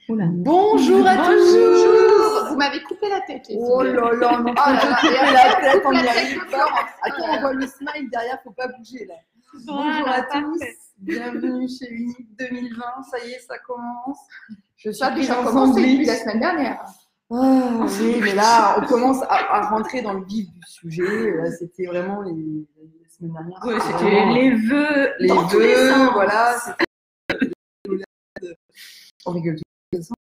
Oula. Bonjour à tous. Bonjour. Vous m'avez coupé la tête. Les Oh filles. là là, non, Oh là là, couper et la après, tête, on on coupe y la arrive tête de pas. Florence. Attends, on voit le smile derrière, faut pas bouger là. Bonjour Voilà, à tous, parfait. bienvenue chez Unique 2020, ça y est, ça commence. Je suis Ça a déjà prise en commencé depuis sandwich. la semaine dernière. Ah, oui, mais là, on commence à rentrer dans le vif du sujet. Là, c'était vraiment les semaines dernières. Ouais, c'était c'était vraiment les vœux. les dans tous les vœux, sens. voilà. On rigole tous les sens.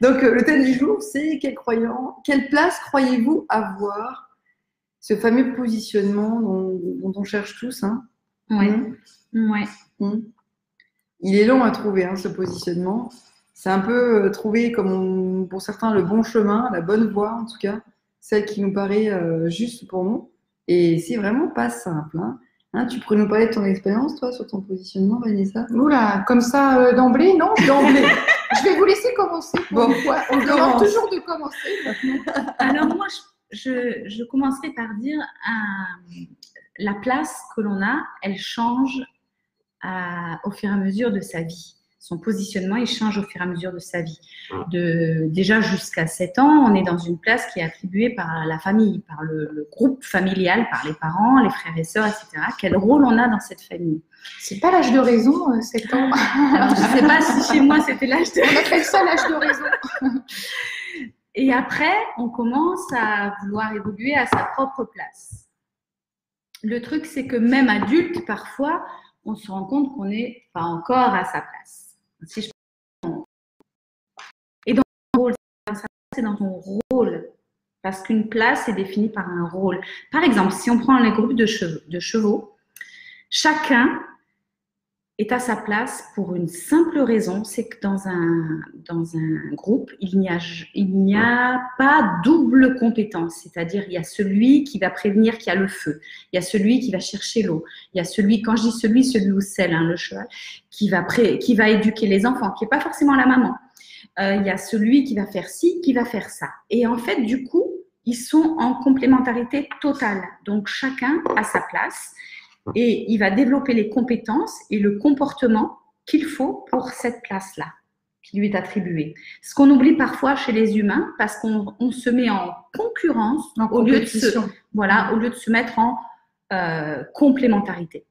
Donc, le thème du jour, c'est quelle place croyez-vous avoir ce fameux positionnement dont on cherche tous, hein. Ouais. Mmh. Ouais. Mmh. Il est long à trouver, hein, ce positionnement. C'est un peu trouver, comme pour certains, le bon chemin, la bonne voie, en tout cas, celle qui nous paraît juste pour nous. Et c'est vraiment pas simple, hein. Tu pourrais nous parler de ton expérience, toi, sur ton positionnement, Vanessa? Oula, comme ça d'emblée, non? D'emblée. Je vais vous laisser commencer. Bon, On demande commence. toujours de commencer maintenant. Alors moi, je commencerai par dire la place que l'on a, elle change au fur et à mesure de sa vie. Son positionnement, il change au fur et à mesure de sa vie. Déjà jusqu'à 7 ans, on est dans une place qui est attribuée par la famille, par le groupe familial, par les parents, les frères et sœurs, etc. Quel rôle on a dans cette famille? C'est pas l'âge de raison, 7 ans. Alors, je ne sais pas si chez moi, c'était l'âge de... On appelle ça l'âge de raison. Et après, on commence à vouloir évoluer à sa propre place. Le truc, c'est que même adulte, parfois, on se rend compte qu'on n'est pas encore à sa place. Si je... Et dans ton rôle, c'est dans ton rôle. Parce qu'une place est définie par un rôle. Par exemple, si on prend les groupes de chevaux, chacun est à sa place pour une simple raison, c'est que dans un groupe, il n'y a pas double compétence. C'est-à-dire, il y a celui qui va prévenir qu'il y a le feu, il y a celui qui va chercher l'eau, il y a celui, quand je dis celui au sel, hein, le cheval, qui va éduquer les enfants, qui n'est pas forcément la maman. Il y a celui qui va faire ci, qui va faire ça. Et en fait, du coup, ils sont en complémentarité totale. Donc, chacun a sa place. Et il va développer les compétences et le comportement qu'il faut pour cette place-là, qui lui est attribuée. Ce qu'on oublie parfois chez les humains, parce qu'on se met en concurrence au lieu de se mettre en complémentarité,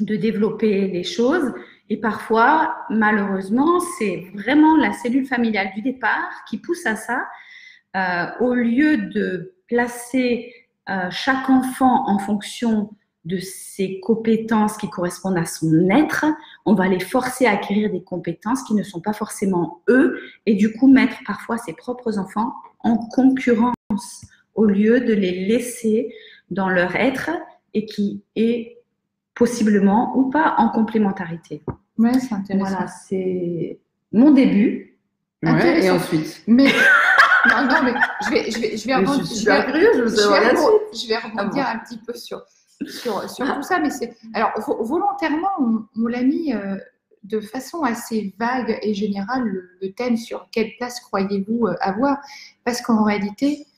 de développer les choses. Et parfois, malheureusement, c'est vraiment la cellule familiale du départ qui pousse à ça, au lieu de placer chaque enfant en fonction de ses compétences qui correspondent à son être, on va les forcer à acquérir des compétences qui ne sont pas forcément eux, et du coup mettre parfois ses propres enfants en concurrence au lieu de les laisser dans leur être et qui est possiblement ou pas en complémentarité. Ouais, c'est intéressant. Voilà, c'est mon début. Ouais, et ensuite. Mais non, mais je vais Je suis super curieuse, je veux savoir là-dessus. Je vais rebondir un petit peu sur tout ça, mais c'est alors volontairement on l'a mis de façon assez vague et générale le thème sur quelle place croyez-vous avoir, parce qu'en réalité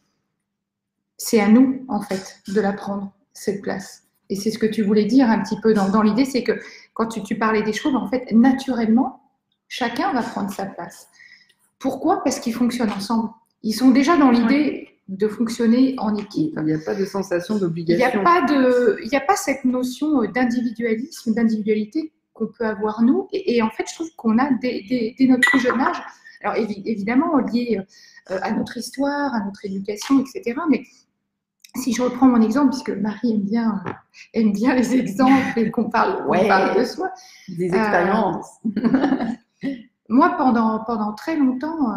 c'est à nous en fait de la prendre cette place. Et c'est ce que tu voulais dire un petit peu dans l'idée, c'est que quand tu parlais des choses, en fait naturellement chacun va prendre sa place. Pourquoi? Parce qu'ils fonctionnent ensemble. Ils sont déjà dans l'idée de fonctionner en équipe. Il n'y a pas de sensation d'obligation. Il n'y a pas cette notion d'individualisme, d'individualité qu'on peut avoir nous. Et en fait, je trouve qu'on a dès notre plus jeune âge, alors évidemment lié à notre histoire, à notre éducation, etc. Mais si je reprends mon exemple, puisque Marie aime bien les exemples et qu'on parle de soi. Des expériences. Moi, pendant très longtemps,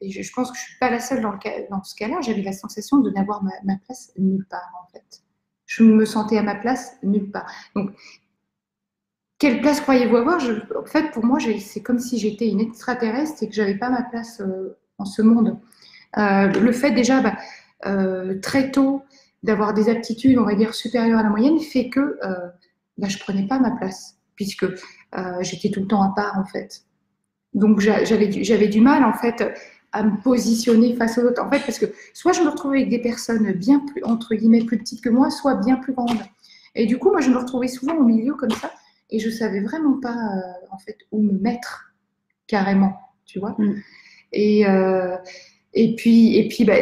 et je pense que je ne suis pas la seule dans ce cas-là, j'avais la sensation de n'avoir ma place nulle part, en fait. Je me sentais à ma place nulle part. Donc, quelle place croyez-vous avoir? En fait, pour moi, c'est comme si j'étais une extraterrestre et que je n'avais pas ma place en ce monde. Le fait déjà, très tôt, d'avoir des aptitudes, on va dire, supérieures à la moyenne, fait que je ne prenais pas ma place, puisque j'étais tout le temps à part, en fait. Donc, j'avais du mal, en fait, à me positionner face aux autres. En fait, parce que soit je me retrouvais avec des personnes bien plus, entre guillemets, plus petites que moi, soit bien plus grandes. Et du coup, moi, je me retrouvais souvent au milieu comme ça. et je savais vraiment pas en fait où me mettre carrément, tu vois. Et puis bah,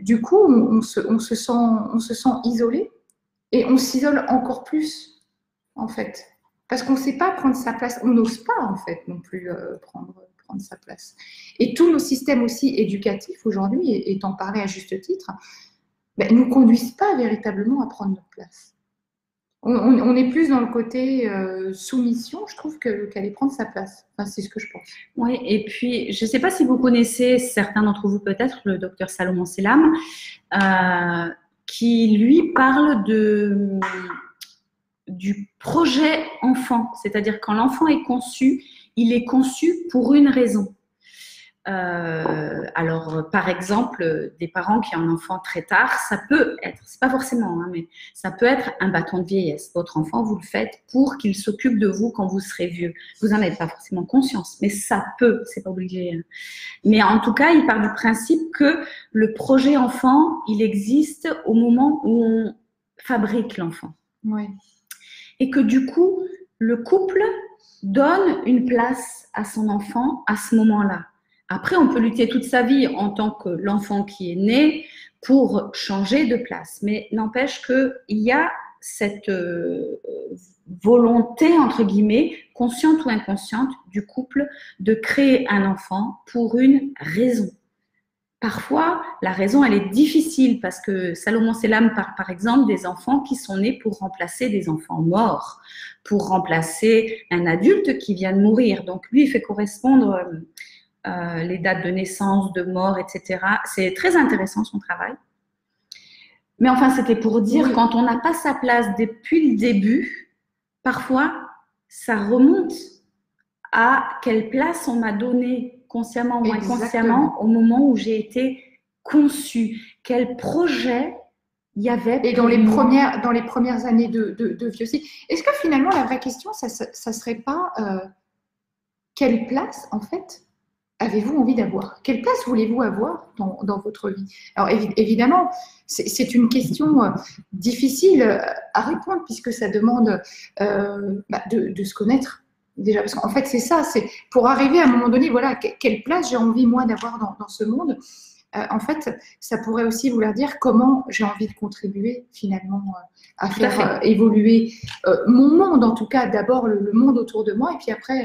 du coup, on se sent isolé et on s'isole encore plus, en fait. Parce qu'on ne sait pas prendre sa place, on n'ose pas, en fait, non plus prendre sa place. Et tous nos systèmes aussi éducatifs aujourd'hui, et t'en parlais à juste titre, ne nous conduisent pas véritablement à prendre notre place. On est plus dans le côté soumission, je trouve, qu'aller prendre sa place. Enfin, c'est ce que je pense. Oui, et puis, je ne sais pas si vous connaissez, certains d'entre vous peut-être, le docteur Salomon Selam, qui, lui, parle du projet enfant. C'est-à-dire, quand l'enfant est conçu, il est conçu pour une raison. Alors, par exemple, des parents qui ont un enfant très tard, ça peut être, c'est pas forcément, hein, mais ça peut être un bâton de vieillesse. Votre enfant, vous le faites pour qu'il s'occupe de vous quand vous serez vieux. Vous n'en avez pas forcément conscience, mais ça peut, c'est pas obligé. Hein. Mais en tout cas, il part du principe que le projet enfant, il existe au moment où on fabrique l'enfant. Oui. Et que du coup, le couple donne une place à son enfant à ce moment-là. Après, on peut lutter toute sa vie en tant que l'enfant qui est né pour changer de place. Mais n'empêche qu'il y a cette volonté, entre guillemets, consciente ou inconsciente, du couple de créer un enfant pour une raison. Parfois, la raison, elle est difficile parce que Salomon Selam parle par exemple des enfants qui sont nés pour remplacer des enfants morts, pour remplacer un adulte qui vient de mourir. Donc lui, il fait correspondre les dates de naissance, de mort, etc. C'est très intéressant son travail. Mais enfin, c'était pour dire, oui, quand on n'a pas sa place depuis le début, parfois, ça remonte à quelle place on m'a donnée consciemment ou inconsciemment au moment où j'ai été conçue. Quel projet il y avait. Et dans les premières années de vie aussi. Est-ce que finalement, la vraie question, ça serait pas quelle place, en fait, avez-vous envie d'avoir? Quelle place voulez-vous avoir dans votre vie? Alors évidemment, c'est une question difficile à répondre puisque ça demande de se connaître déjà. Parce qu'en fait, c'est ça, c'est pour arriver à un moment donné, voilà, quelle place j'ai envie moi d'avoir dans ce monde. En fait, ça pourrait aussi vouloir dire comment j'ai envie de contribuer finalement à faire évoluer mon monde, en tout cas d'abord le monde autour de moi et puis après...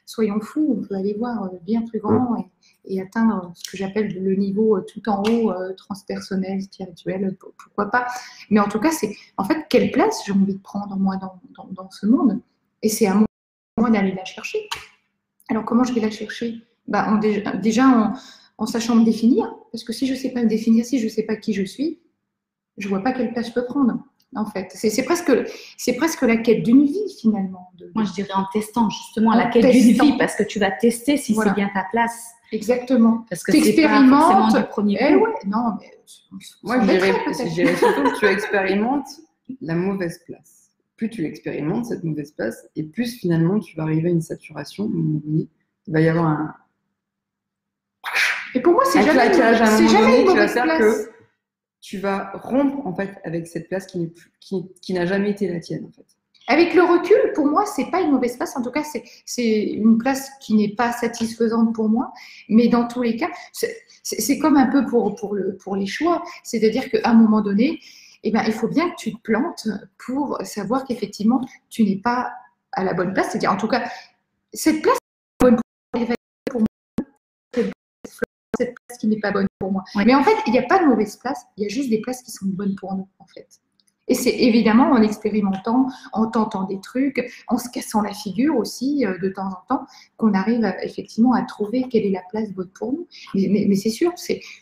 soyons fous, on peut aller voir bien plus grand et atteindre ce que j'appelle le niveau tout en haut, transpersonnel, spirituel, pourquoi pas. Mais en tout cas, c'est en fait quelle place j'ai envie de prendre moi dans ce monde. Et c'est à moi d'aller la chercher. Alors comment je vais la chercher? Déjà en sachant me définir, parce que si je ne sais pas me définir, si je ne sais pas qui je suis, je ne vois pas quelle place je peux prendre. En fait, c'est presque la quête d'une vie finalement. Moi, je dirais en testant justement la quête d'une vie, parce que tu vas tester si c'est bien ta place. Exactement. Parce que c'est pas forcément du premier coup. Ouais, non, mais moi, je dirais surtout que tu expérimentes la mauvaise place. Plus tu l'expérimentes, cette mauvaise place, et plus finalement tu vas arriver à une saturation. Il va y avoir un. Et pour moi, c'est jamais une mauvaise place. Tu vas rompre en fait avec cette place qui n'a jamais été la tienne en fait. Avec le recul, pour moi, c'est pas une mauvaise place. En tout cas, c'est une place qui n'est pas satisfaisante pour moi. Mais dans tous les cas, c'est comme un peu pour les choix. C'est-à-dire qu'à un moment donné, eh ben, il faut bien que tu te plantes pour savoir qu'effectivement, tu n'es pas à la bonne place. C'est-à-dire, en tout cas, cette place est bonne pour moi. Cette place qui n'est pas bonne pour moi. Ouais. Mais en fait, il n'y a pas de mauvaise place, il y a juste des places qui sont bonnes pour nous, en fait. Et c'est évidemment en expérimentant, en tentant des trucs, en se cassant la figure aussi de temps en temps, qu'on arrive effectivement à trouver quelle est la place bonne pour nous. Mais c'est sûr,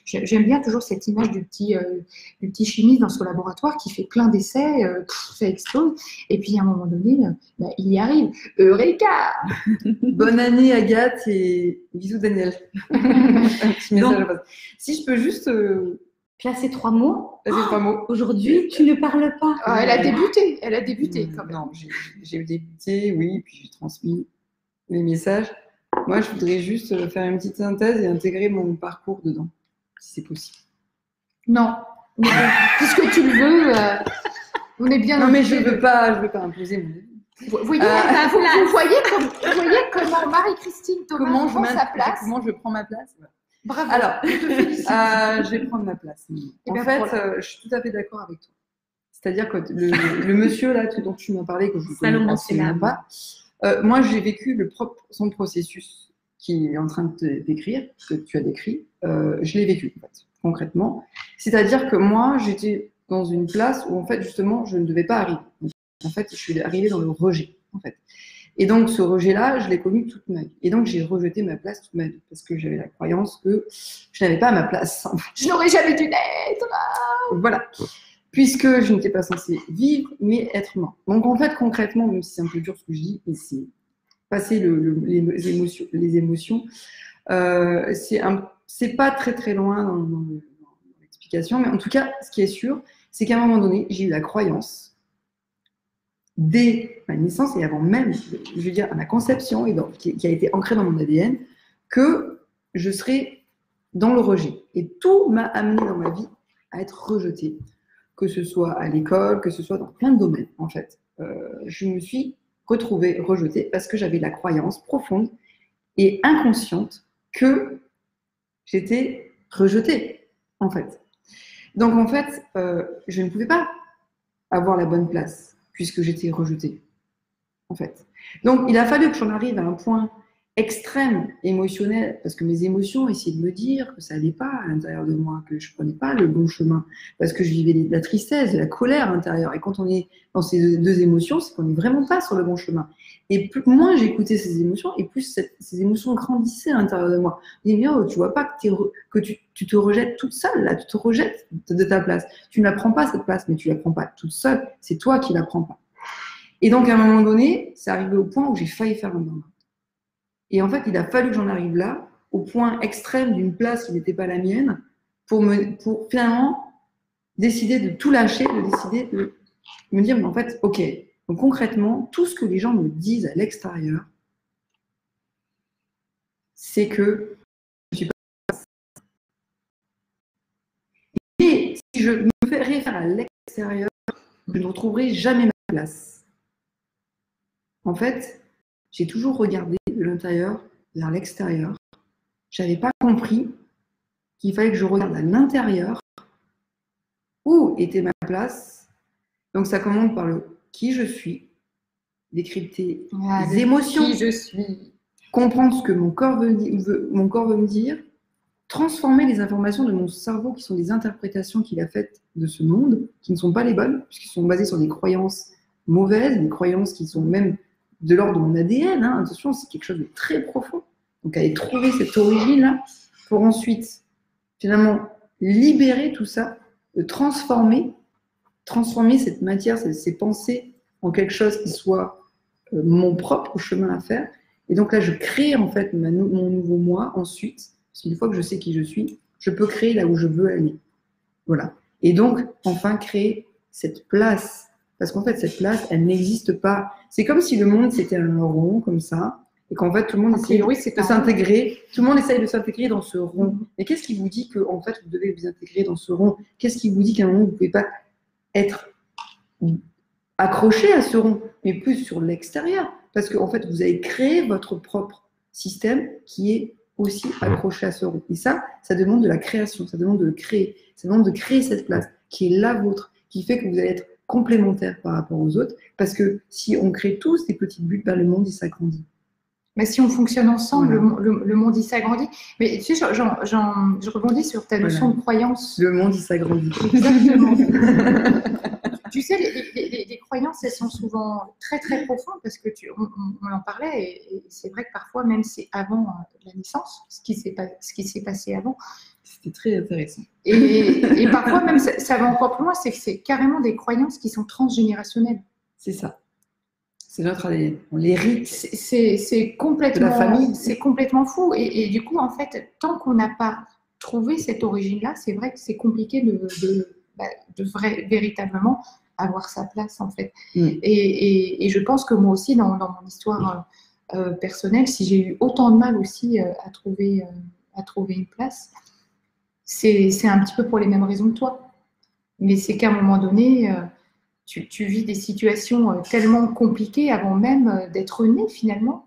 j'aime bien toujours cette image du petit chimiste dans son laboratoire qui fait plein d'essais, ça explose, et puis à un moment donné, il y arrive. Eureka! Bonne année Agathe et bisous Daniel. Donc, si je peux juste... placer 3 mots. Aujourd'hui, tu ne parles pas. Ah, elle a débuté quand même. Non, j'ai débuté, oui, puis j'ai transmis mes messages. Moi, je voudrais juste faire une petite synthèse et intégrer mon parcours dedans, si c'est possible. Non, puisque tu le veux, on est bien. Non, mais je veux pas imposer mon avis. Vous voyez, vous voyez comment Marie-Christine Thomas prend sa place. Comment je prends ma place. Bravo. Alors, je vais prendre ma place. En fait, je suis tout à fait d'accord avec toi. C'est-à-dire que le monsieur là dont tu m'as parlé, que je ne connais absolument pas, moi j'ai vécu son processus qui est en train de te décrire, que tu as décrit, je l'ai vécu en fait, concrètement. C'est-à-dire que moi j'étais dans une place où en fait justement je ne devais pas arriver. Donc, en fait, je suis arrivée dans le rejet en fait. Et donc ce rejet-là, je l'ai connu toute ma vie. Et donc j'ai rejeté ma place toute ma vie parce que j'avais la croyance que je n'avais pas ma place. En fait. Je n'aurais jamais dû naître. Voilà. Puisque je n'étais pas censée vivre, mais être mort. Donc en fait, concrètement, même si c'est un peu dur ce que je dis, mais c'est passer les émotions, c'est pas très très loin dans l'explication, mais en tout cas, ce qui est sûr, c'est qu'à un moment donné, j'ai eu la croyance, dès ma naissance et avant même, je veux dire, à ma conception, et qui a été ancrée dans mon ADN, que je serais dans le rejet. Et tout m'a amené dans ma vie à être rejetée. Que ce soit à l'école, que ce soit dans plein de domaines, en fait. Je me suis retrouvée rejetée parce que j'avais la croyance profonde et inconsciente que j'étais rejetée, en fait. Donc, en fait, je ne pouvais pas avoir la bonne place puisque j'étais rejetée, en fait. Donc, il a fallu que j'en arrive à un point extrême émotionnel, parce que mes émotions essayaient de me dire que ça n'allait pas à l'intérieur de moi, que je ne prenais pas le bon chemin, parce que je vivais de la tristesse, de la colère à l'intérieur. Et quand on est dans ces deux émotions, c'est qu'on n'est vraiment pas sur le bon chemin. Et moins j'écoutais ces émotions, et plus ces émotions grandissaient à l'intérieur de moi. Je me disais, oh, tu vois pas que tu te rejettes toute seule, là, tu te rejettes de ta place. Tu ne la prends pas, cette place, mais tu ne la prends pas toute seule, c'est toi qui ne la prends pas. Et donc, à un moment donné, c'est arrivé au point où j'ai failli faire un burn-out. Et en fait, il a fallu que j'en arrive là, au point extrême d'une place qui n'était pas la mienne, pour finalement décider de tout lâcher, de décider de me dire, mais en fait, ok, donc concrètement, tout ce que les gens me disent à l'extérieur, c'est que je suis pas. Et si je me fais référer à l'extérieur, je ne retrouverai jamais ma place. En fait, j'ai toujours regardé de l'intérieur vers l'extérieur. Je n'avais pas compris qu'il fallait que je regarde à l'intérieur où était ma place. Donc ça commence par le qui je suis, décrypter les émotions, qui je suis, comprendre ce que mon corps veut me dire, transformer les informations de mon cerveau qui sont des interprétations qu'il a faites de ce monde, qui ne sont pas les bonnes, puisqu'ils sont basés sur des croyances mauvaises, des croyances qui sont même de l'ordre de mon ADN, hein. Attention, c'est quelque chose de très profond. Donc, aller trouver cette origine-là pour ensuite, finalement, libérer tout ça, transformer cette matière, ces pensées en quelque chose qui soit mon propre chemin à faire. Et donc là, je crée en fait mon nouveau moi ensuite, parce qu'une fois que je sais qui je suis, je peux créer là où je veux aller. Voilà. Et donc, enfin, créer cette place. Parce qu'en fait, cette place, elle n'existe pas. C'est comme si le monde, c'était un rond, comme ça, et qu'en fait, tout le monde essaye de s'intégrer. Tout le monde essaye de s'intégrer dans ce rond. Mais qu'est-ce qui vous dit que, en fait, vous devez vous intégrer dans ce rond? Qu'est-ce qui vous dit qu'à un moment, vous ne pouvez pas être accroché à ce rond, mais plus sur l'extérieur? Parce qu'en fait, vous avez créé votre propre système qui est aussi accroché à ce rond. Et ça demande de la création, ça demande de le créer. Ça demande de créer cette place qui est la vôtre, qui fait que vous allez être complémentaires par rapport aux autres, parce que si on crée tous des petites bulles, ben, le monde, il s'agrandit. Mais si on fonctionne ensemble, voilà. le monde, il s'agrandit. Mais tu sais, je rebondis sur ta notion de croyance. Le monde, il s'agrandit. Exactement. Tu sais, les croyances, elles sont souvent très, très profondes, parce que on en parlait, et c'est vrai que parfois, même c'est avant la naissance, ce qui s'est passé avant. C'était très intéressant. Et parfois, même, ça va encore plus loin, c'est que c'est carrément des croyances qui sont transgénérationnelles. C'est ça. C'est notre ADN. On l'hérite. C'est complètement, de la famille. C'est complètement fou. Et du coup, en fait, tant qu'on n'a pas trouvé cette origine-là, c'est vrai que c'est compliqué véritablement avoir sa place, en fait. Et je pense que moi aussi, dans mon histoire personnelle, si j'ai eu autant de mal aussi à trouver une place, c'est un petit peu pour les mêmes raisons que toi. Mais c'est qu'à un moment donné, tu vis des situations tellement compliquées avant même d'être né finalement,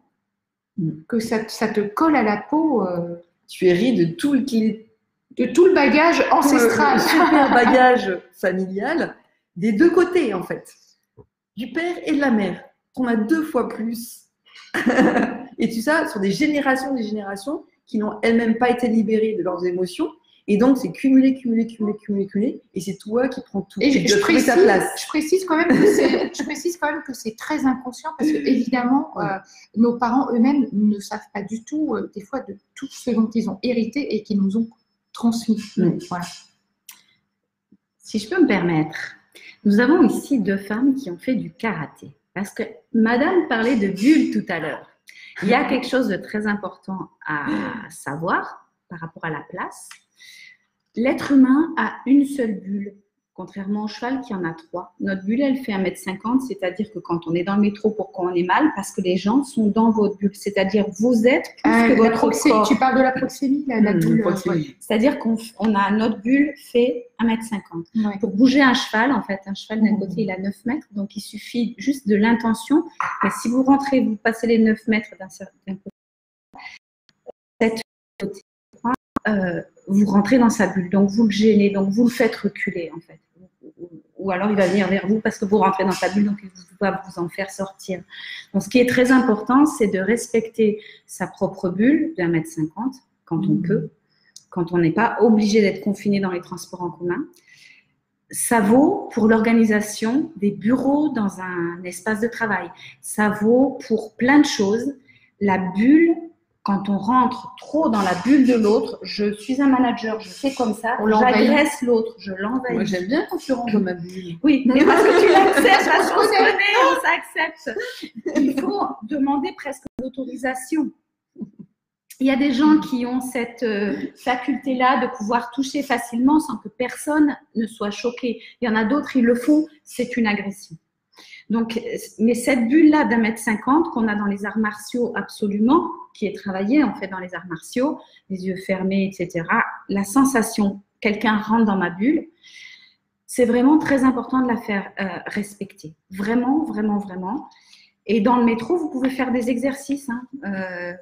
que ça te colle à la peau. Tu hérites de tout le bagage ancestral. Le super bagage familial des deux côtés, en fait. Du père et de la mère. On a 2 fois plus. Et tout ça sur des générations qui n'ont elles-mêmes pas été libérées de leurs émotions. Et donc, c'est cumulé. Et c'est toi qui prends tout. Et je précise quand même que c'est très inconscient parce que, évidemment, nos parents eux-mêmes ne savent pas du tout, des fois, de tout ce dont ils ont hérité et qu'ils nous ont transmis. Voilà. Si je peux me permettre, nous avons ici 2 femmes qui ont fait du karaté. Parce que Madame parlait de bulle tout à l'heure. Il y a quelque chose de très important à savoir par rapport à la place. L'être humain a une seule bulle, contrairement au cheval qui en a 3. Notre bulle, elle fait 1,50 m, c'est-à-dire que quand on est dans le métro, pourquoi on est mal? Parce que les gens sont dans votre bulle, c'est-à-dire vous êtes plus que votre corps. Tu parles de la proxémie, la bulle. C'est-à-dire qu'on a notre bulle fait 1,50 m. Ouais. Pour bouger un cheval, en fait, un cheval d'un côté, il a 9 mètres, donc il suffit juste de l'intention. Mais si vous rentrez, vous passez les 9 mètres d'un côté, vous rentrez dans sa bulle, donc vous le gênez, donc vous le faites reculer en fait. Ou alors il va venir vers vous parce que vous rentrez dans sa bulle, donc il va vous en faire sortir. Donc ce qui est très important, c'est de respecter sa propre bulle d'1,50 m quand on peut, quand on n'est pas obligé d'être confiné dans les transports en commun. Ça vaut pour l'organisation des bureaux dans un espace de travail. Ça vaut pour plein de choses. La bulle, quand on rentre trop dans la bulle de l'autre, je suis un manager, je fais comme ça, j'agresse l'autre, je l'envahis. Moi, j'aime bien quand tu rentres dans ma bulle. Oui, mais parce que tu l'acceptes, parce qu'on se connaît, on s'accepte. Il faut demander presque l'autorisation. Il y a des gens qui ont cette faculté-là de pouvoir toucher facilement sans que personne ne soit choqué. Il y en a d'autres, ils le font, c'est une agression. Donc, mais cette bulle-là d'1,50 m qu'on a dans les arts martiaux absolument, qui est travaillée en fait dans les arts martiaux, les yeux fermés, etc., la sensation, quelqu'un rentre dans ma bulle, c'est vraiment très important de la faire respecter. Vraiment, vraiment, vraiment. Et dans le métro, vous pouvez faire des exercices.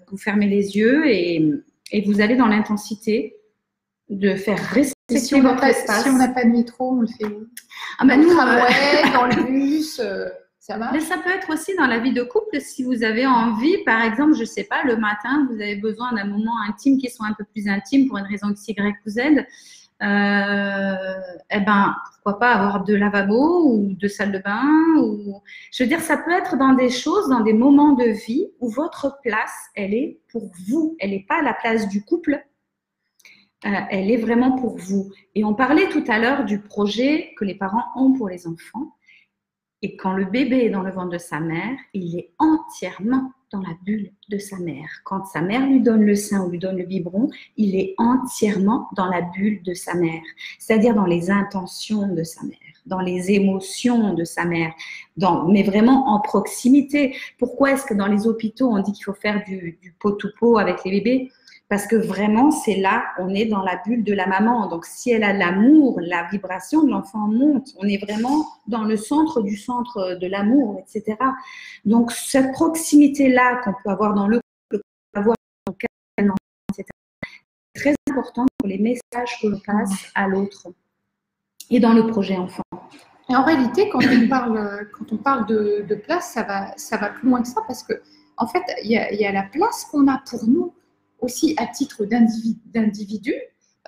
Vous fermez les yeux et vous allez dans l'intensité de faire respecter votre espace. Si on n'a pas de métro, on le fait où? Nous, dans le bus, ça marche. Mais ça peut être aussi dans la vie de couple, si vous avez envie, par exemple, je ne sais pas, le matin, vous avez besoin d'un moment intime qui soit un peu plus intime pour une raison X, Y ou Z. Pourquoi pas avoir 2 lavabos ou 2 salles de bain ou... Je veux dire, ça peut être dans des choses, dans des moments de vie où votre place, elle est pour vous. Elle n'est pas à la place du couple. Elle est vraiment pour vous. Et on parlait tout à l'heure du projet que les parents ont pour les enfants. Et quand le bébé est dans le ventre de sa mère, il est entièrement dans la bulle de sa mère. Quand sa mère lui donne le sein ou lui donne le biberon, il est entièrement dans la bulle de sa mère, c'est-à-dire dans les intentions de sa mère, dans les émotions de sa mère, mais vraiment en proximité. Pourquoi est-ce que dans les hôpitaux, on dit qu'il faut faire du pot-to-pot avec les bébés? Parce que vraiment, c'est là, on est dans la bulle de la maman. Donc, si elle a l'amour, la vibration de l'enfant monte. On est vraiment dans le centre du centre de l'amour, etc. Donc, cette proximité-là qu'on peut avoir dans le couple, qu'on peut avoir dans le cadre, etc., c'est très important pour les messages que l'on passe à l'autre et dans le projet enfant. Et en réalité, quand on parle de place, ça va plus loin que ça parce que, en fait, il y a la place qu'on a pour nous aussi à titre d'individu,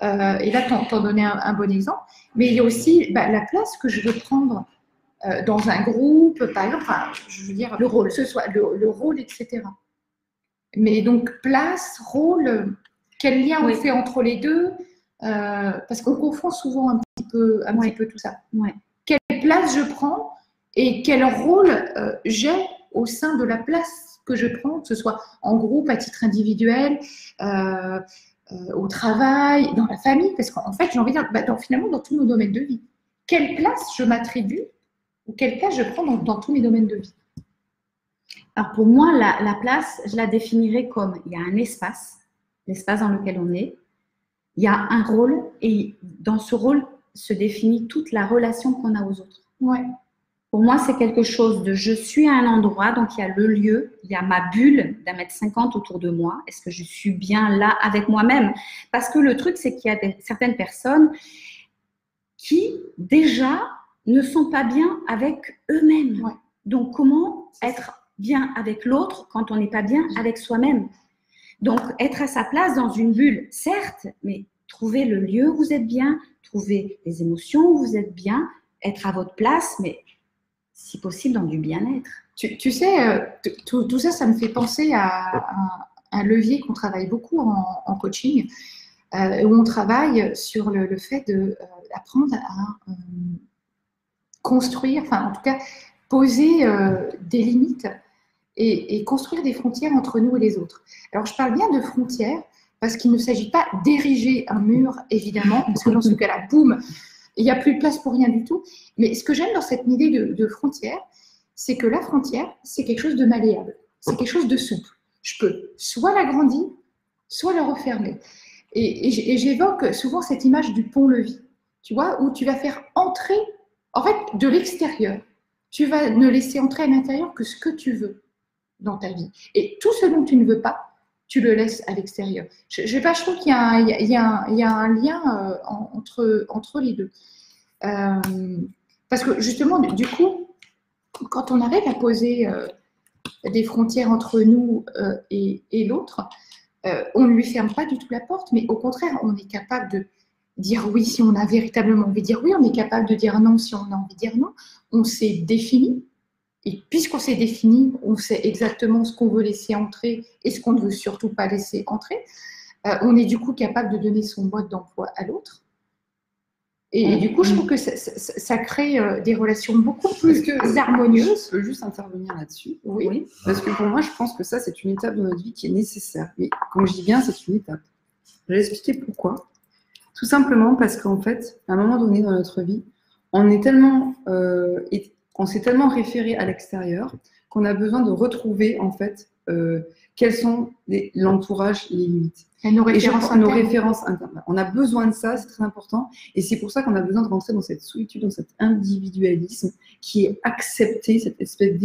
et là, t'en donnais un bon exemple, mais il y a aussi la place que je veux prendre dans un groupe, par exemple, je veux dire, le rôle, ce soit le rôle, etc. Mais donc, place, rôle, quel lien on fait entre les deux, parce qu'on confond souvent un petit peu tout ça. Ouais. Quelle place je prends et quel rôle j'ai au sein de la place que je prends, que ce soit en groupe, à titre individuel, au travail, dans la famille, parce qu'en fait, j'ai envie de dire, finalement, dans tous nos domaines de vie, quelle place je m'attribue ou quelle place je prends dans tous mes domaines de vie? Alors, pour moi, la place, je la définirais comme, il y a un espace, l'espace dans lequel on est, il y a un rôle, et dans ce rôle se définit toute la relation qu'on a aux autres. Ouais. Pour moi, c'est quelque chose de je suis à un endroit, donc il y a le lieu, il y a ma bulle d'1,50 m autour de moi. Est-ce que je suis bien là avec moi-même? Parce que le truc, c'est qu'il y a certaines personnes qui, déjà, ne sont pas bien avec eux-mêmes. Ouais. Donc, comment être bien avec l'autre quand on n'est pas bien avec soi-même? Donc, être à sa place dans une bulle, certes, mais trouver le lieu où vous êtes bien, trouver les émotions où vous êtes bien, être à votre place, mais si possible dans du bien-être. Tu sais, tout ça, ça me fait penser à un levier qu'on travaille beaucoup en coaching, où on travaille sur le fait d'apprendre à construire, enfin en tout cas poser des limites et construire des frontières entre nous et les autres. Alors je parle bien de frontières parce qu'il ne s'agit pas d'ériger un mur, évidemment, parce que dans ce cas-là, boum, il n'y a plus de place pour rien du tout. Mais ce que j'aime dans cette idée de frontière, c'est que la frontière, c'est quelque chose de malléable, c'est quelque chose de souple. Je peux soit l'agrandir, soit la refermer. Et j'évoque souvent cette image du pont-levis, tu vois, où tu vas faire entrer, en fait, de l'extérieur. Tu vas ne laisser entrer à l'intérieur que ce que tu veux dans ta vie. Et tout ce dont tu ne veux pas, tu le laisses à l'extérieur. Je trouve qu'il y a un lien entre les deux. Parce que justement, du coup, quand on arrive à poser des frontières entre nous et l'autre, on ne lui ferme pas du tout la porte, mais au contraire, on est capable de dire oui si on a véritablement envie de dire oui, on est capable de dire non si on a envie de dire non. On s'est défini, et puisqu'on s'est défini, on sait exactement ce qu'on veut laisser entrer et ce qu'on ne veut surtout pas laisser entrer. On est du coup capable de donner son mode d'emploi à l'autre. Et du coup, je trouve que ça crée des relations beaucoup plus harmonieuses. Je peux juste intervenir là-dessus. Oui. Parce que pour moi, je pense que ça, c'est une étape de notre vie qui est nécessaire. Mais comme je dis bien, c'est une étape. Je vais expliquer pourquoi. Tout simplement parce qu'en fait, à un moment donné dans notre vie, on s'est tellement référé à l'extérieur qu'on a besoin de retrouver en fait quels sont l'entourage et les limites. Et nos références internes. On a besoin de ça, c'est très important. Et c'est pour ça qu'on a besoin de rentrer dans cette solitude, dans cet individualisme qui est accepté, cette espèce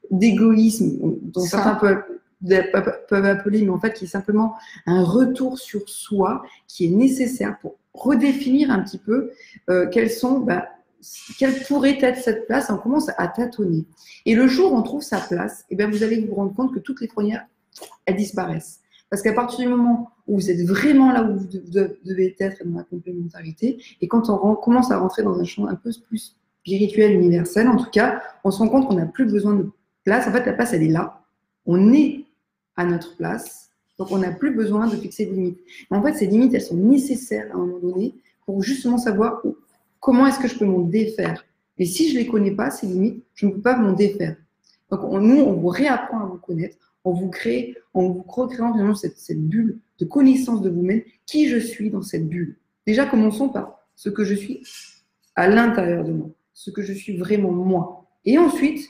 d'égoïsme dont certains peuvent appeler, mais en fait qui est simplement un retour sur soi qui est nécessaire pour redéfinir un petit peu quelle pourrait être cette place. On commence à tâtonner. Et le jour où on trouve sa place, eh bien, vous allez vous rendre compte que toutes les frontières, elles disparaissent. Parce qu'à partir du moment où vous êtes vraiment là où vous devez être dans la complémentarité, et quand on commence à rentrer dans un champ un peu plus spirituel, universel, en tout cas, on se rend compte qu'on n'a plus besoin de place. En fait, la place, elle est là. On est à notre place. Donc, on n'a plus besoin de fixer des limites. Mais en fait, ces limites, elles sont nécessaires à un moment donné pour justement savoir comment est-ce que je peux m'en défaire. Et si je ne les connais pas, ces limites, je ne peux pas m'en défaire. Donc, on vous réapprend à vous connaître. On vous recréant finalement cette bulle de connaissance de vous-même, qui je suis dans cette bulle. Déjà, commençons par ce que je suis à l'intérieur de moi, ce que je suis vraiment moi. Et ensuite,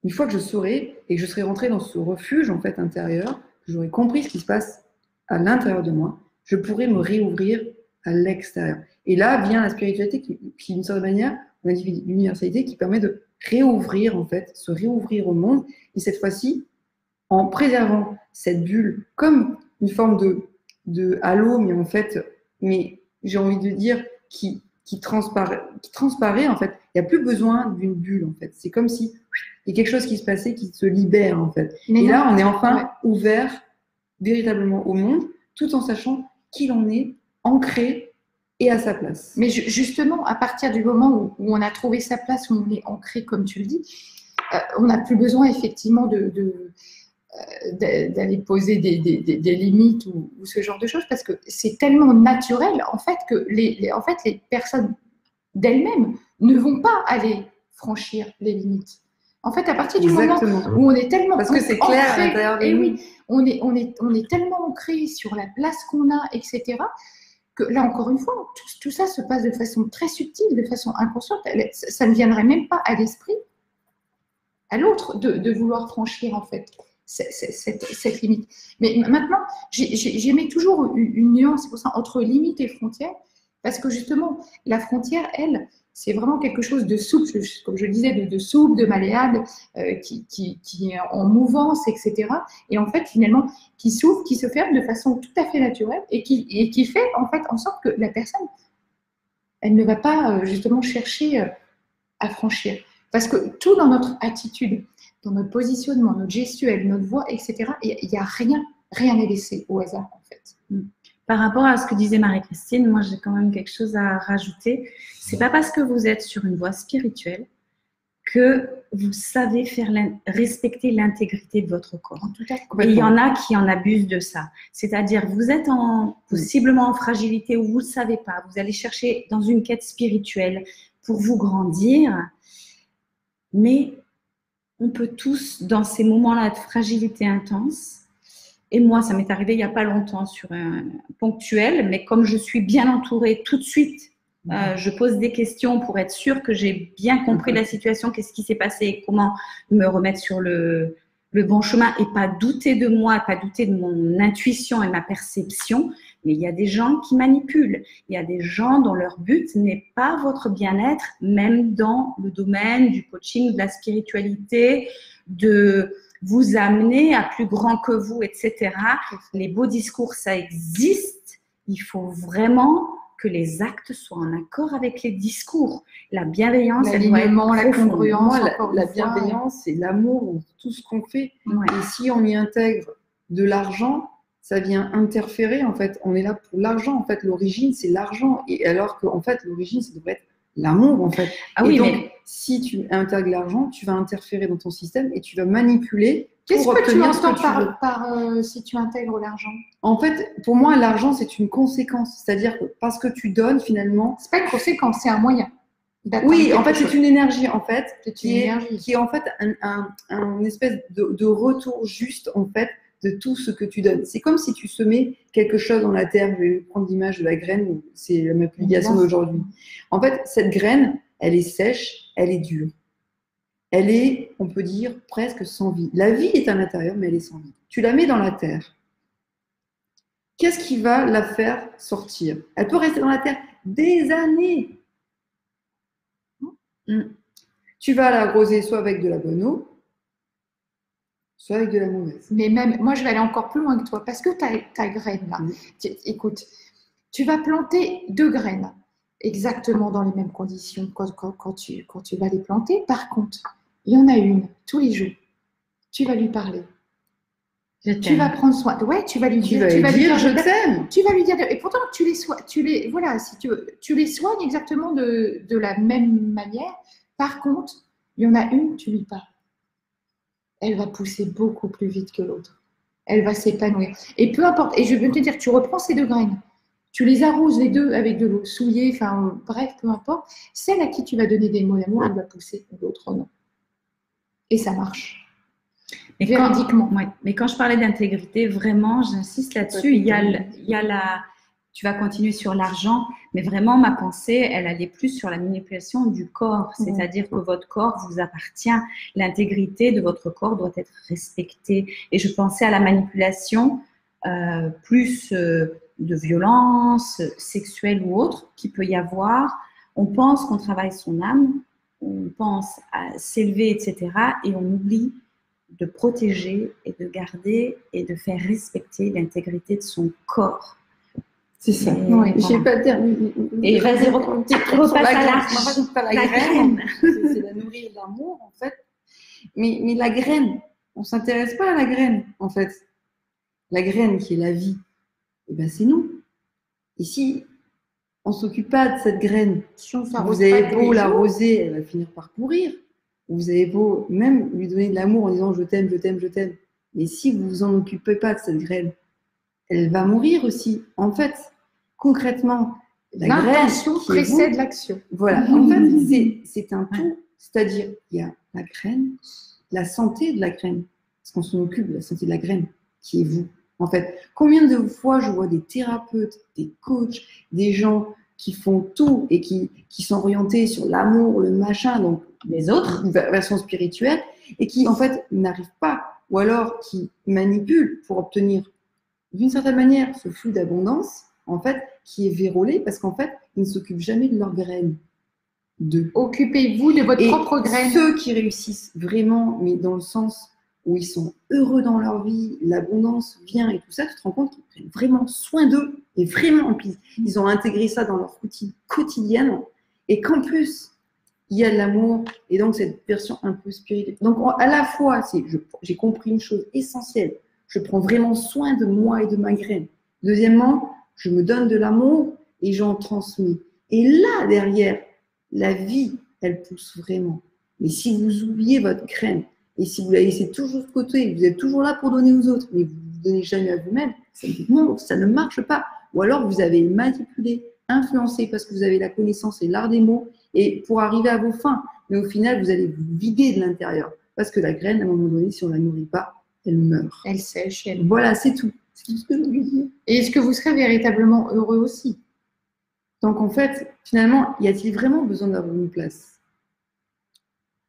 une fois que je saurai et que je serai rentrée dans ce refuge en fait intérieur, que j'aurai compris ce qui se passe à l'intérieur de moi, je pourrai me réouvrir à l'extérieur. Et là vient la spiritualité qui d'une certaine manière, l'universalité qui permet de réouvrir en fait, se réouvrir au monde. Et cette fois-ci, en préservant cette bulle comme une forme de halo, mais en fait, j'ai envie de dire qui transparaît en fait. Il n'y a plus besoin d'une bulle en fait. C'est comme si il y a quelque chose qui se passait qui se libère en fait. Et là, on est enfin ouvert véritablement au monde, tout en sachant qui l'on est, ancré et à sa place. Mais justement, à partir du moment où on a trouvé sa place, où on est ancré, comme tu le dis, on n'a plus besoin effectivement d'aller poser des limites ou ce genre de choses, parce que c'est tellement naturel en fait que les personnes d'elles-mêmes ne vont pas aller franchir les limites. En fait, à partir du moment où on est tellement parce que c'est clair à l'intérieur de nous. Oui, on est tellement ancré sur la place qu'on a, etc., que là encore une fois, tout ça se passe de façon très subtile, de façon inconsciente. Ça ne viendrait même pas à l'esprit, à l'autre, de vouloir franchir en fait cette limite. Mais maintenant, j'aimais toujours une nuance, c'est pour ça, entre limite et frontière, parce que justement, la frontière, elle, C'est vraiment quelque chose de souple, comme je disais, de souple, de malléable, qui est en mouvance, etc. Et en fait, finalement, qui s'ouvre, qui se ferme de façon tout à fait naturelle et qui fait en fait en sorte que la personne, elle ne va pas justement chercher à franchir. Parce que tout dans notre attitude, dans notre positionnement, notre gestuelle, notre voix, etc., il n'y a rien n'est laissé au hasard en fait. Par rapport à ce que disait Marie-Christine, moi j'ai quand même quelque chose à rajouter. C'est pas parce que vous êtes sur une voie spirituelle que vous savez respecter l'intégrité de votre corps. Et il y en a qui en abusent de ça. C'est-à-dire, vous êtes possiblement en fragilité ou vous ne le savez pas. Vous allez chercher dans une quête spirituelle pour vous grandir. Mais on peut tous, dans ces moments-là de fragilité intense, et moi, ça m'est arrivé il n'y a pas longtemps sur un ponctuel, mais comme je suis bien entourée tout de suite, je pose des questions pour être sûre que j'ai bien compris la situation, qu'est-ce qui s'est passé et comment me remettre sur le bon chemin et pas douter de moi, pas douter de mon intuition et ma perception. Mais il y a des gens qui manipulent. Il y a des gens dont leur but n'est pas votre bien-être, même dans le domaine du coaching, de la spiritualité, de vous amener à plus grand que vous, etc. Les beaux discours, ça existe. Il faut vraiment que les actes soient en accord avec les discours. La bienveillance, l'alignement, la congruence. La bienveillance, c'est l'amour, tout ce qu'on fait. Ouais. Et si on y intègre de l'argent, ça vient interférer, en fait. On est là pour l'argent, en fait. L'origine, c'est l'argent. Et alors qu'en fait, l'origine, ça devrait être l'amour, en fait. Ah oui, et donc, si tu intègres l'argent, tu vas interférer dans ton système et tu vas manipuler. Qu'est-ce que tu entends par si tu intègres l'argent? En fait, pour moi, l'argent, c'est une conséquence. C'est-à-dire que parce que tu donnes, finalement… C'est pas une conséquence, c'est un moyen. Oui, en fait, c'est une énergie, en fait, qui est en fait un espèce de retour juste, en fait, de tout ce que tu donnes. C'est comme si tu semais quelque chose dans la terre. Je vais prendre l'image de la graine, c'est ma publication d'aujourd'hui. En fait, cette graine, elle est sèche, elle est dure. Elle est, on peut dire, presque sans vie. La vie est à l'intérieur, mais elle est sans vie. Tu la mets dans la terre. Qu'est-ce qui va la faire sortir? Elle peut rester dans la terre des années. Tu vas l'arroser soit avec de la bonne eau, soit avec de la mauvaise. Mais même, moi, je vais aller encore plus loin que toi, parce que ta graine, là, écoute, tu vas planter 2 graines exactement dans les mêmes conditions quand tu vas les planter. Par contre, il y en a une, tous les jours, tu vas lui parler. Tu vas prendre soin. Ouais, tu vas lui dire. Tu vas lui dire, je t'aime. Tu vas lui dire. Et pourtant, voilà, si tu les soignes exactement de la même manière. Par contre, il y en a une, tu lui parles. Elle va pousser beaucoup plus vite que l'autre. Elle va s'épanouir. Et peu importe. Et je veux te dire, tu reprends ces 2 graines. Tu les arroses les 2 avec de l'eau souillée, enfin, bref, peu importe. Celle à qui tu vas donner des mots d'amour, elle va pousser, l'autre non. Et ça marche. Mais quand je parlais d'intégrité, vraiment, j'insiste là-dessus. Il y a la. Tu vas continuer sur l'argent, mais vraiment, ma pensée, elle allait plus sur la manipulation du corps. C'est-à-dire que votre corps vous appartient. L'intégrité de votre corps doit être respectée. Et je pensais à la manipulation plus de violence sexuelle ou autre qu'il peut y avoir. On pense qu'on travaille son âme, on pense à s'élever, etc. Et on oublie de protéger et de garder et de faire respecter l'intégrité de son corps. C'est ça. Oui, je n'ai pas terminé. Et vas-y, repasse à la graine. C'est la nourrir d'amour, en fait. Mais la graine, on ne s'intéresse pas à la graine, en fait. La graine qui est la vie, eh ben, c'est nous. Et si on ne s'occupe pas de cette graine, vous avez beau l'arroser, elle va finir par pourrir. Vous avez beau même lui donner de l'amour en disant je t'aime, je t'aime, je t'aime. Mais si vous vous en occupez pas de cette graine, elle va mourir aussi. En fait, concrètement, l'intention précède l'action. Voilà. En fait, c'est un tout. C'est-à-dire, il y a la graine, la santé de la graine. Parce qu'on s'en occupe de la santé de la graine, qui est vous. En fait, combien de fois je vois des thérapeutes, des coachs, des gens qui font tout et qui sont orientés sur l'amour, le machin, donc les autres versions spirituelles, et qui, en fait, n'arrivent pas, ou alors qui manipulent pour obtenir, d'une certaine manière, ce flux d'abondance, en fait, qui est vérolé, parce qu'en fait, ils ne s'occupent jamais de leurs graines. d'eux. Occupez-vous de votre Et propre graine. ceux qui réussissent vraiment, mais dans le sens où ils sont heureux dans leur vie, l'abondance vient et tout ça, tu te rends compte qu'ils prennent vraiment soin d'eux. Et vraiment, ils ont intégré ça dans leur routine quotidienne. Et qu'en plus, il y a de l'amour et donc cette version un peu spirituelle. Donc à la fois, j'ai compris une chose essentielle. Je prends vraiment soin de moi et de ma graine. Deuxièmement, je me donne de l'amour et j'en transmets. Et là, derrière, la vie, elle pousse vraiment. Mais si vous oubliez votre graine et si vous la laissez toujours de côté, vous êtes toujours là pour donner aux autres, mais vous ne vous donnez jamais à vous-même, ça ne marche pas. Ou alors vous avez manipulé, influencé parce que vous avez la connaissance et l'art des mots et pour arriver à vos fins. Mais au final, vous allez vous vider de l'intérieur. Parce que la graine, à un moment donné, si on ne la nourrit pas, elle meurt. Elle sèche. Voilà, c'est tout. C'est tout ce que je voulais dire. Et est-ce que vous serez véritablement heureux aussi? Donc en fait, finalement, y a-t-il vraiment besoin d'avoir une place?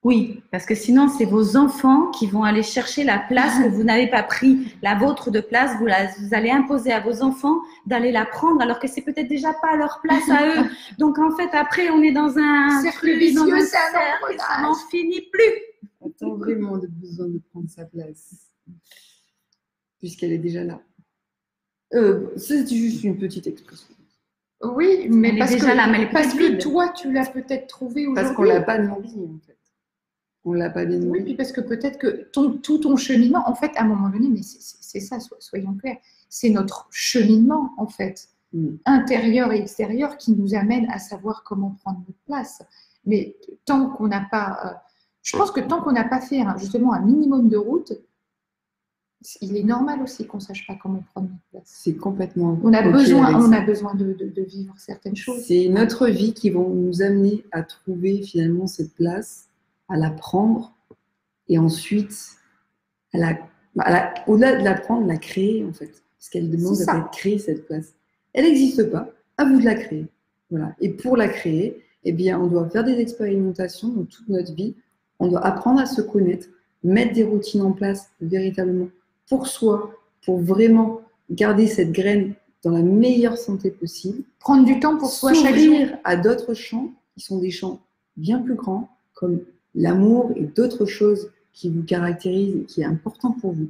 Oui, parce que sinon, c'est vos enfants qui vont aller chercher la place que vous n'avez pas pris, la vôtre de place. Vous allez imposer à vos enfants d'aller la prendre alors que c'est peut-être déjà pas leur place à eux. Donc en fait, après, on est dans un cercle vicieux, ça n'en finit plus. A-t-on vraiment besoin de prendre sa place puisqu'elle est déjà là? C'est juste une petite expression. Oui, mais elle parce est déjà que, là, mais elle est parce vide. que toi, tu l'as peut-être trouvé aujourd'hui. Parce qu'on l'a pas nourri, en fait. On l'a pas bien nourri. Oui, puis parce que peut-être que tout ton cheminement, en fait, à un moment donné, mais c'est ça, soyons clairs, c'est notre cheminement, en fait, intérieur et extérieur, qui nous amène à savoir comment prendre notre place. Mais tant qu'on n'a pas, je pense que tant qu'on n'a pas fait justement un minimum de route, il est normal aussi qu'on ne sache pas comment prendre notre place. C'est complètement. On a besoin de vivre certaines choses. C'est notre vie qui va nous amener à trouver finalement cette place, à la prendre et ensuite, au-delà de la prendre, la créer en fait. Parce qu'elle demande à créer cette place. Elle n'existe pas, à vous de la créer. Voilà. Et pour la créer, eh bien, on doit faire des expérimentations dans toute notre vie. On doit apprendre à se connaître, mettre des routines en place véritablement pour soi, pour vraiment garder cette graine dans la meilleure santé possible. Prendre du temps pour soi chaque jour. S'ouvrir à d'autres champs qui sont des champs bien plus grands, comme l'amour et d'autres choses qui vous caractérisent et qui est important pour vous.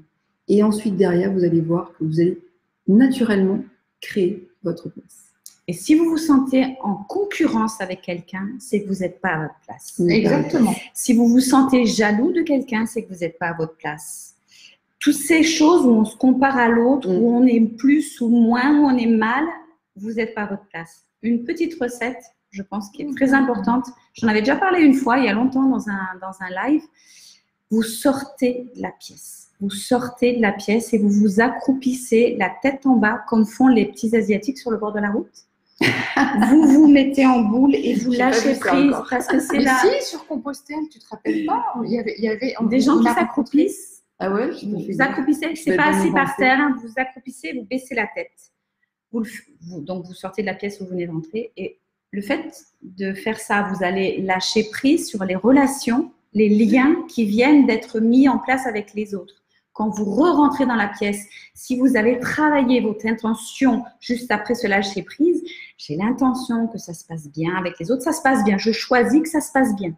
Et ensuite, derrière, vous allez voir que vous allez naturellement créer votre place. Et si vous vous sentez en concurrence avec quelqu'un, c'est que vous n'êtes pas à votre place. Exactement. Si vous vous sentez jaloux de quelqu'un, c'est que vous n'êtes pas à votre place. Toutes ces choses où on se compare à l'autre, où on est plus ou moins, où on est mal, vous n'êtes pas à votre place. Une petite recette, je pense, qui est très importante. J'en avais déjà parlé une fois, il y a longtemps, dans un live. Vous sortez de la pièce. Vous sortez de la pièce et vous vous accroupissez la tête en bas, comme font les petits Asiatiques sur le bord de la route. Vous vous mettez en boule et vous lâchez prise parce que c'est là. Si, sur Compostelle, tu te rappelles pas, il y avait des gens qui s'accroupissent. Ah ouais, vous accroupissez, c'est pas assis par terre, hein, vous accroupissez, vous baissez la tête. Donc vous sortez de la pièce où vous venez d'entrer et le fait de faire ça, vous allez lâcher prise sur les relations, les liens qui viennent d'être mis en place avec les autres. Quand vous re-rentrez dans la pièce, si vous avez travaillé votre intention juste après ce lâcher prise, j'ai l'intention que ça se passe bien avec les autres, ça se passe bien, je choisis que ça se passe bien.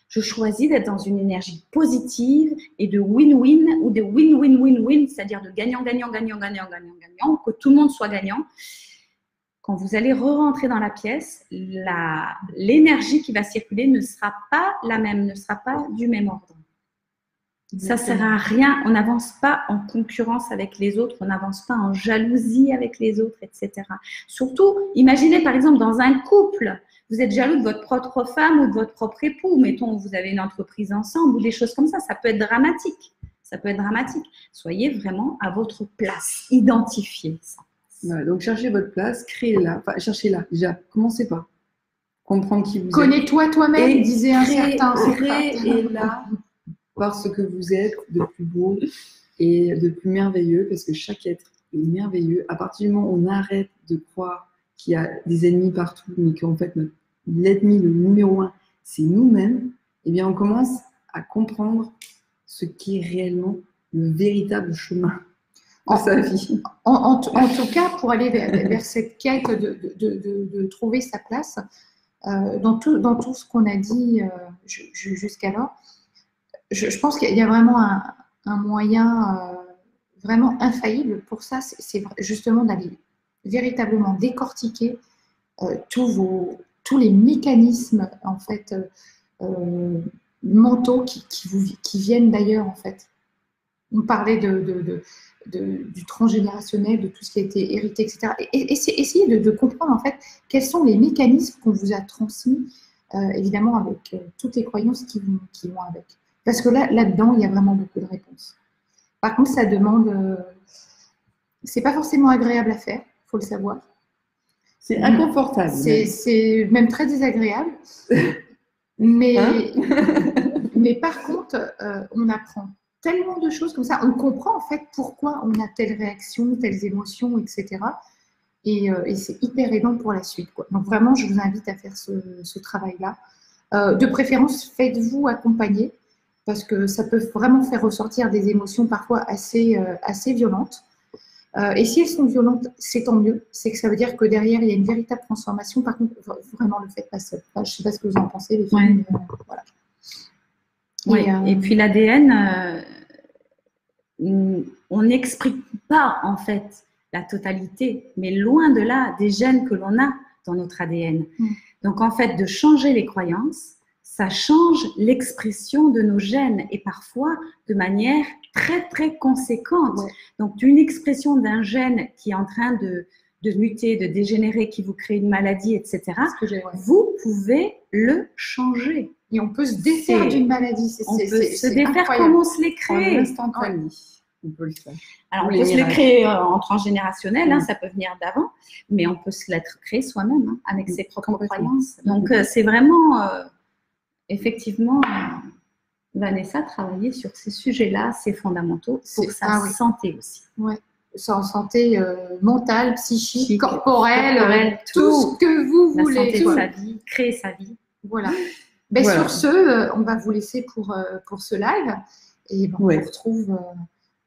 Je choisis d'être dans une énergie positive et de win-win ou de win-win-win-win, c'est-à-dire de gagnant-gagnant, gagnant-gagnant-gagnant-gagnant, que tout le monde soit gagnant. Quand vous allez re-rentrer dans la pièce, l'énergie qui va circuler ne sera pas la même, ne sera pas du même ordre. Ça ne sert à rien, on n'avance pas en concurrence avec les autres, on n'avance pas en jalousie avec les autres, etc. Surtout, imaginez par exemple dans un couple, vous êtes jaloux de votre propre femme ou de votre propre époux, mettons, vous avez une entreprise ensemble ou des choses comme ça peut être dramatique. Ça peut être dramatique. Soyez vraiment à votre place, identifiez ça. Voilà, donc cherchez votre place, créez-la, enfin cherchez-la déjà, commencez par comprendre qui vous êtes. Connais-toi toi-même, disait un certain créez-la par ce que vous êtes de plus beau et de plus merveilleux, parce que chaque être est merveilleux. À partir du moment où on arrête de croire qu'il y a des ennemis partout, mais qu'en fait l'ennemi, le numéro 1, c'est nous-mêmes, eh bien on commence à comprendre ce qui est réellement le véritable chemin de sa vie. En tout cas, pour aller vers cette quête de trouver sa place, dans tout ce qu'on a dit jusqu'alors, je pense qu'il y a vraiment un moyen vraiment infaillible pour ça, c'est justement d'aller véritablement décortiquer tous les mécanismes en fait mentaux qui viennent d'ailleurs en fait. On parlait du transgénérationnel, de tout ce qui a été hérité, etc. Et essayer de comprendre en fait quels sont les mécanismes qu'on vous a transmis, évidemment avec toutes les croyances qui vont avec. Parce que là-dedans, il y a vraiment beaucoup de réponses. Par contre, ça demande, c'est pas forcément agréable à faire, il faut le savoir. C'est inconfortable. C'est même très désagréable. Mais, mais par contre, on apprend tellement de choses comme ça. On comprend en fait pourquoi on a telle réaction, telles émotions, etc. Et c'est hyper aidant pour la suite, quoi. Donc vraiment, je vous invite à faire ce travail-là. De préférence, faites-vous accompagner parce que ça peut vraiment faire ressortir des émotions parfois assez violentes. Et si elles sont violentes, c'est tant mieux. C'est que ça veut dire que derrière, il y a une véritable transformation. Par contre, vraiment, ne le faites pas seul. Enfin, je ne sais pas ce que vous en pensez, les filles. Voilà. Et puis l'ADN, on n'exprime pas en fait la totalité, mais loin de là, des gènes que l'on a dans notre ADN. Donc en fait, de changer les croyances, ça change l'expression de nos gènes et parfois de manière très très conséquente. Donc d'une expression d'un gène qui est en train de muter, de dégénérer, qui vous crée une maladie, etc., vous pouvez le changer. Et on peut se défaire d'une maladie. On peut se défaire comme on se les crée. On peut le faire. Alors, on peut se le créer en transgénérationnel, ça peut venir d'avant, mais on peut se l'être créé soi-même avec ses propres croyances. Donc, c'est vraiment, effectivement, Vanessa travailler sur ces sujets-là, c'est fondamentaux pour sa santé aussi. Ouais. En santé mentale, psychique, corporelle, tout ce que vous voulez. La santé de sa vie, créer sa vie. Voilà. Ben, voilà. Sur ce, on va vous laisser pour ce live. Et on vous retrouve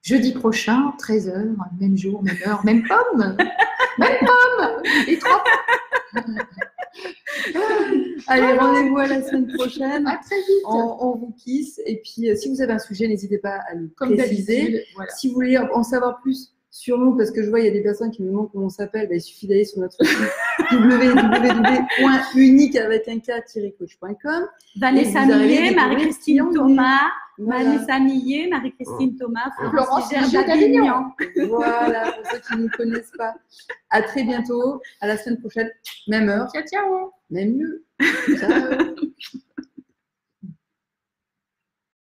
jeudi prochain, 13h, même jour, même heure, même pomme. Même pomme. Et 3 pommes. Allez, rendez-vous à la semaine prochaine. À très vite. On vous kiss. Et puis, si vous avez un sujet, n'hésitez pas à le préciser. Voilà. Si vous voulez en savoir plus sur nous, parce que je vois, il y a des personnes qui me demandent comment on s'appelle, il suffit d'aller sur notre site www.unique.coach.com. Vanessa Millet, Marie-Christine Thomas, Vanessa Millet, Marie-Christine Thomas, Florence d'Avignon. Voilà, pour ceux qui ne nous connaissent pas. À très bientôt, à la semaine prochaine, même heure. Ciao, ciao. Même mieux. Ciao.